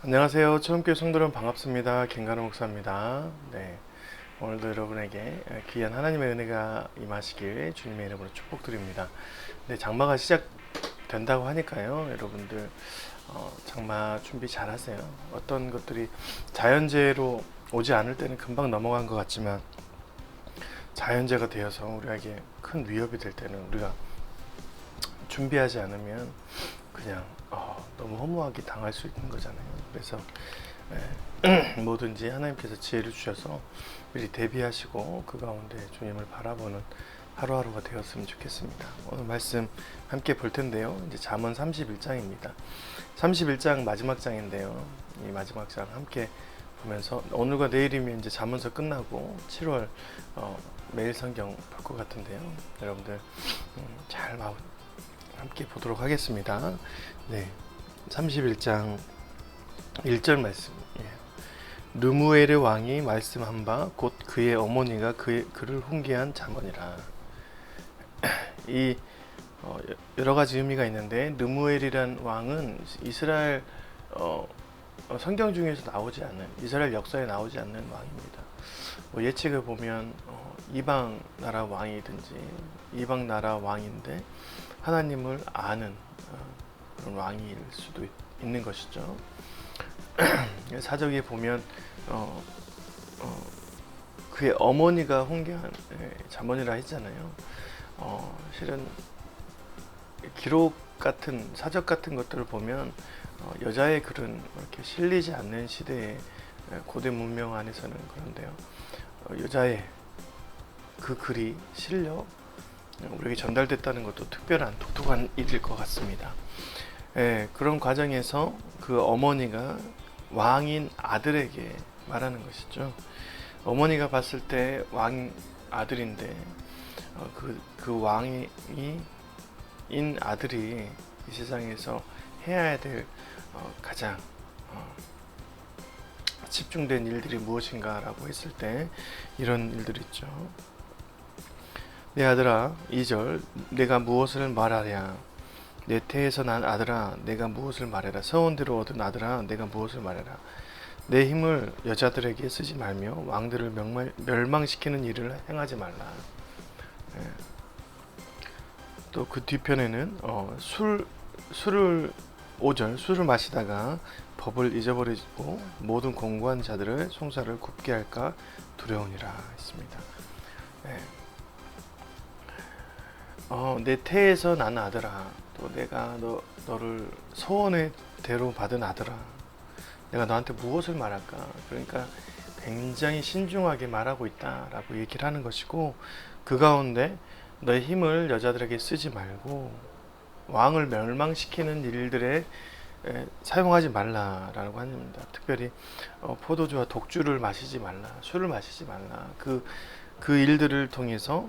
안녕하세요. 처음교회 성도는 반갑습니다. 김관우 목사입니다. 네, 오늘도 여러분에게 귀한 하나님의 은혜가 임하시길 주님의 이름으로 축복드립니다. 네, 장마가 시작된다고 하니까요. 여러분들 장마 준비 잘 하세요. 어떤 것들이 자연재해로 오지 않을 때는 금방 넘어간 것 같지만 자연재해가 되어서 우리에게 큰 위협이 될 때는 우리가 준비하지 않으면 그냥 너무 허무하게 당할 수 있는 거잖아요. 그래서 뭐든지 하나님께서 지혜를 주셔서 미리 대비하시고 그 가운데 주님을 바라보는 하루하루가 되었으면 좋겠습니다. 오늘 말씀 함께 볼 텐데요. 이제 잠언 31장입니다. 31장 마지막 장인데요. 이 마지막 장 함께 보면서 오늘과 내일이면 이제 잠언서 끝나고 7월 매일 성경 볼 것 같은데요. 여러분들 잘 함께 보도록 하겠습니다. 네, 31장 1절 말씀. 르무엘의 왕이 말씀한 바 곧 그의 어머니가 그를 훈계한 잠언이라. 이 여러 가지 의미가 있는데 르무엘이란 왕은 이스라엘 성경 중에서 나오지 않는, 이스라엘 역사에 나오지 않는 왕입니다. 예측을 보면 이방 나라 왕이든지 이방 나라 왕인데 하나님을 아는 그런 왕일 수도 있는 것이죠. 사적에 보면 그의 어머니가 훈계한 잠언이라 했잖아요. 실은 기록 같은 사적 같은 것들을 보면 여자의 글은 이렇게 실리지 않는 시대의 고대 문명 안에서는 그런데요. 여자의 그 글이 실려 우리에게 전달됐다는 것도 특별한 독특한 일일 것 같습니다. 그런 과정에서 그 어머니가 왕인 아들에게 말하는 것이죠. 어머니가 봤을 때 왕 아들인데 그 왕인 아들이 이 세상에서 해야 될 가장 집중된 일들이 무엇인가라고 했을 때 이런 일들이 있죠. 내 아들아, 2절, 내가 무엇을 말하랴? 내 태에서 난 아들아, 내가 무엇을 말해라? 서원대로 얻은 아들아, 내가 무엇을 말해라? 내 힘을 여자들에게 쓰지 말며 왕들을 멸망시키는 일을 행하지 말라. 또 그 뒤편에는 술을 5절, 술을 마시다가 법을 잊어버리고 모든 공고한 자들의 송사를 굽게 할까 두려우니라 했습니다. 내 태에서 난 아들아, 또 내가 너를 소원의 대로 받은 아들아, 내가 너한테 무엇을 말할까? 그러니까 굉장히 신중하게 말하고 있다라고 얘기를 하는 것이고, 그 가운데 너의 힘을 여자들에게 쓰지 말고 왕을 멸망시키는 일들에 사용하지 말라라고 합니다. 특별히 포도주와 독주를 마시지 말라, 술을 마시지 말라. 그 일들을 통해서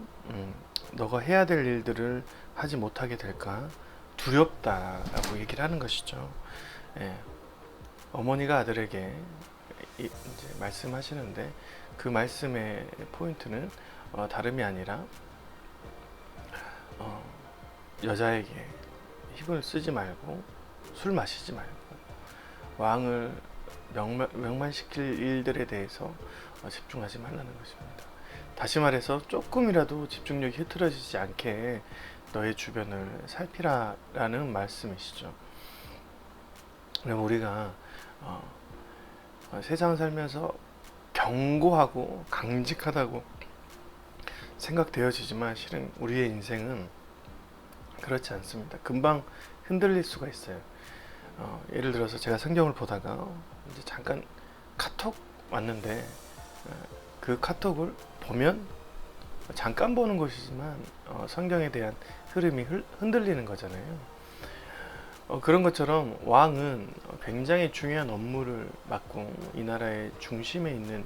너가 해야 될 일들을 하지 못하게 될까 두렵다라고 얘기를 하는 것이죠. 어머니가 아들에게 이제 말씀하시는데 그 말씀의 포인트는 다름이 아니라 여자에게 힘을 쓰지 말고 술 마시지 말고 왕을 명만시킬 일들에 대해서 집중하지 말라는 것입니다. 다시 말해서 조금이라도 집중력이 흐트러지지 않게 너의 주변을 살피라라는 말씀이시죠. 그럼 우리가 세상을 살면서 견고하고 강직하다고 생각되어지지만 실은 우리의 인생은 그렇지 않습니다. 금방 흔들릴 수가 있어요. 예를 들어서 제가 성경을 보다가 이제 잠깐 카톡 왔는데 그 카톡을 보면 잠깐 보는 것이지만 성경에 대한 흐름이 흔들리는 거잖아요. 그런 것처럼 왕은 굉장히 중요한 업무를 맡고 이 나라의 중심에 있는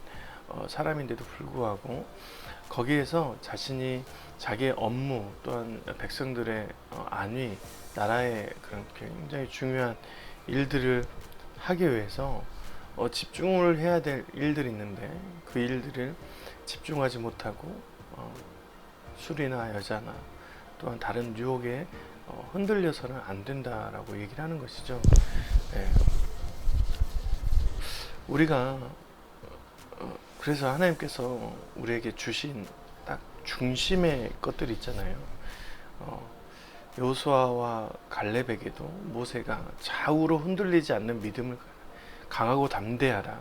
사람인데도 불구하고 거기에서 자기의 업무 또한 백성들의 안위, 나라의 그런 굉장히 중요한 일들을 하기 위해서 집중을 해야 될 일들이 있는데 그 일들을 집중하지 못하고 술이나 여자나 또한 다른 유혹에 흔들려서는 안 된다라고 얘기를 하는 것이죠. 우리가 그래서 하나님께서 우리에게 주신 딱 중심의 것들이 있잖아요. 여호수아와 갈렙에게도 모세가 좌우로 흔들리지 않는 믿음을 강하고 담대하라.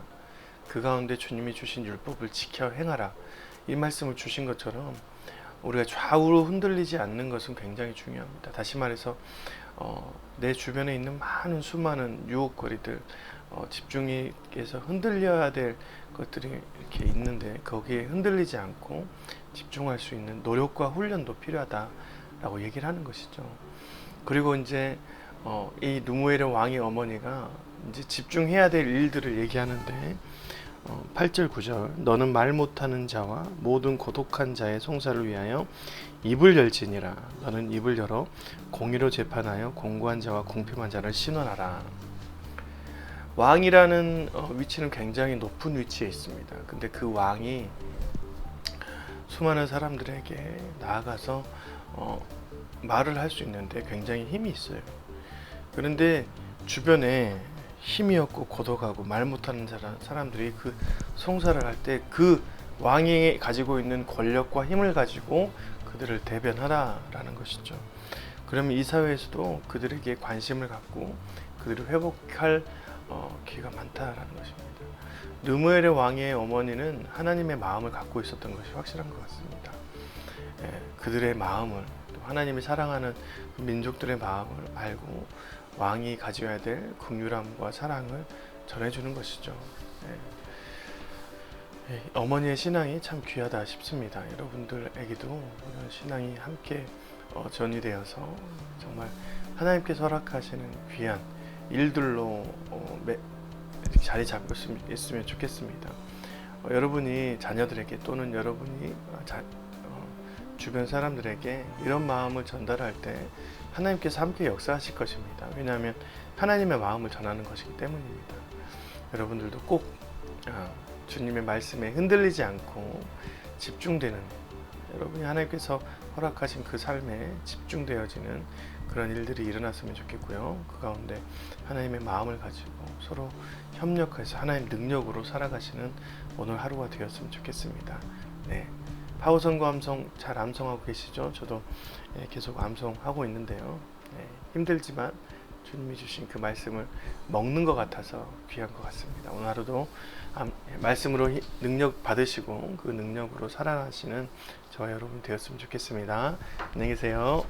그 가운데 주님이 주신 율법을 지켜 행하라. 이 말씀을 주신 것처럼 우리가 좌우로 흔들리지 않는 것은 굉장히 중요합니다. 다시 말해서 내 주변에 있는 많은 수많은 유혹거리들, 집중해서 흔들려야 될 것들이 이렇게 있는데 거기에 흔들리지 않고 집중할 수 있는 노력과 훈련도 필요하다라고 얘기를 하는 것이죠. 그리고 이제 이 누무엘의 왕의 어머니가 이제 집중해야 될 일들을 얘기하는데 8절 9절 너는 말 못하는 자와 모든 고독한 자의 송사를 위하여 입을 열지니라. 너는 입을 열어 공의로 재판하여 공고한 자와 공평한 자를 신원하라. 왕이라는 위치는 굉장히 높은 위치에 있습니다. 근데 그 왕이 수많은 사람들에게 나아가서 말을 할 수 있는데 굉장히 힘이 있어요. 그런데 주변에 힘이 없고 고독하고 말 못하는 사람들이 그 송사를 할 때 그 왕이 가지고 있는 권력과 힘을 가지고 그들을 대변하라라는 것이죠. 그러면 이 사회에서도 그들에게 관심을 갖고 그들을 회복할 기회가 많다라는 것입니다. 느무엘의 왕의 어머니는 하나님의 마음을 갖고 있었던 것이 확실한 것 같습니다. 그들의 마음을, 또 하나님이 사랑하는 그 민족들의 마음을 알고 왕이 가져야 될 긍휼함과 사랑을 전해주는 것이죠. 어머니의 신앙이 참 귀하다 싶습니다. 여러분들에게도 이런 신앙이 함께 전이되어서 정말 하나님께서 허락하시는 귀한 일들로 자리 잡고 있으면 좋겠습니다. 여러분이 자녀들에게 또는 여러분이 주변 사람들에게 이런 마음을 전달할 때 하나님께서 함께 역사하실 것입니다. 왜냐하면 하나님의 마음을 전하는 것이기 때문입니다. 여러분들도 꼭 주님의 말씀에 흔들리지 않고 집중되는, 여러분이 하나님께서 허락하신 그 삶에 집중되어지는 그런 일들이 일어났으면 좋겠고요. 그 가운데 하나님의 마음을 가지고 서로 협력해서 하나님 능력으로 살아가시는 오늘 하루가 되었으면 좋겠습니다. 네, 파워선거 암송 잘 암송하고 계시죠? 저도 계속 암송하고 있는데요. 힘들지만 주님이 주신 그 말씀을 먹는 것 같아서 귀한 것 같습니다. 오늘 하루도 말씀으로 능력 받으시고 그 능력으로 살아가시는 저와 여러분 되었으면 좋겠습니다. 안녕히 계세요.